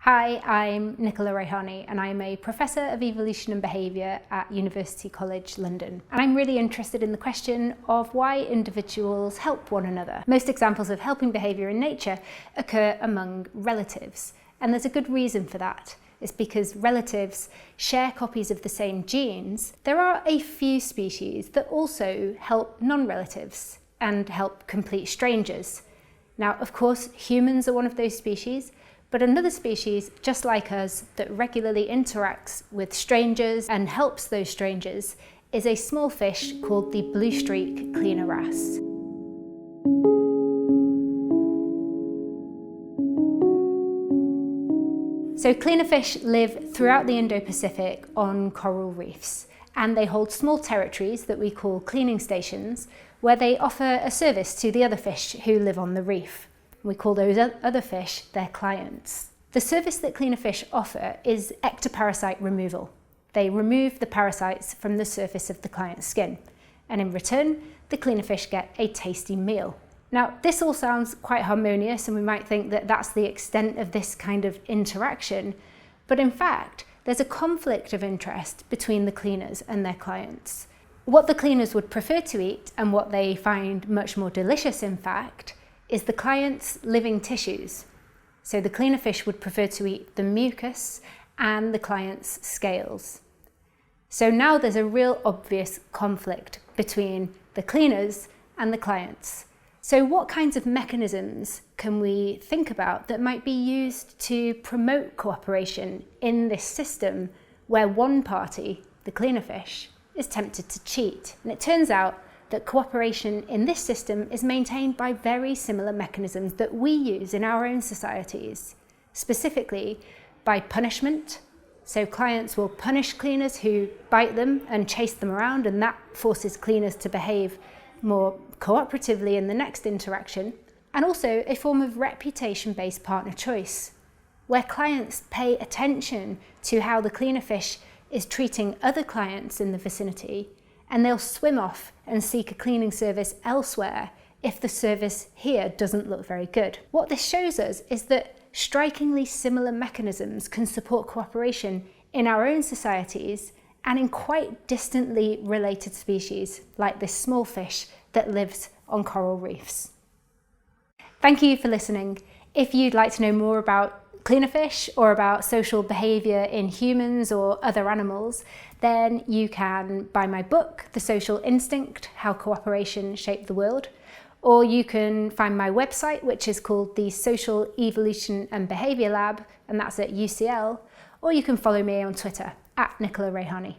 Hi, I'm Nichola Raihani and I'm a Professor of Evolution and Behaviour at University College London. And I'm really interested in the question of why individuals help one another. Most examples of helping behaviour in nature occur among relatives. And there's a good reason for that. It's because relatives share copies of the same genes. There are a few species that also help non-relatives and help complete strangers. Now, of course, humans are one of those species, but another species, just like us, that regularly interacts with strangers and helps those strangers is a small fish called the blue streak cleaner wrasse. So cleaner fish live throughout the Indo-Pacific on coral reefs, and they hold small territories that we call cleaning stations, where they offer a service to the other fish who live on the reef. We call those other fish their clients. The service that cleaner fish offer is ectoparasite removal. They remove the parasites from the surface of the client's skin, and in return, the cleaner fish get a tasty meal. Now, this all sounds quite harmonious, and we might think that that's the extent of this kind of interaction, but in fact, there's a conflict of interest between the cleaners and their clients. What the cleaners would prefer to eat, and what they find much more delicious in fact, is the client's living tissues. So the cleaner fish would prefer to eat the mucus and the client's scales. So now there's a real obvious conflict between the cleaners and the clients. So what kinds of mechanisms can we think about that might be used to promote cooperation in this system where one party, the cleaner fish, is tempted to cheat? And it turns out that cooperation in this system is maintained by very similar mechanisms that we use in our own societies, specifically by punishment. So clients will punish cleaners who bite them and chase them around, and that forces cleaners to behave more cooperatively in the next interaction. And also a form of reputation-based partner choice, where clients pay attention to how the cleaner fish is treating other clients in the vicinity, and they'll swim off and seek a cleaning service elsewhere if the service here doesn't look very good. What this shows us is that strikingly similar mechanisms can support cooperation in our own societies and in quite distantly related species, like this small fish that lives on coral reefs. Thank you for listening. If you'd like to know more about cleaner fish or about social behaviour in humans or other animals, then you can buy my book, The Social Instinct: How Cooperation Shaped the World, or you can find my website, which is called the Social Evolution and Behaviour Lab, and that's at UCL, or you can follow me on Twitter, @Nichola Raihani.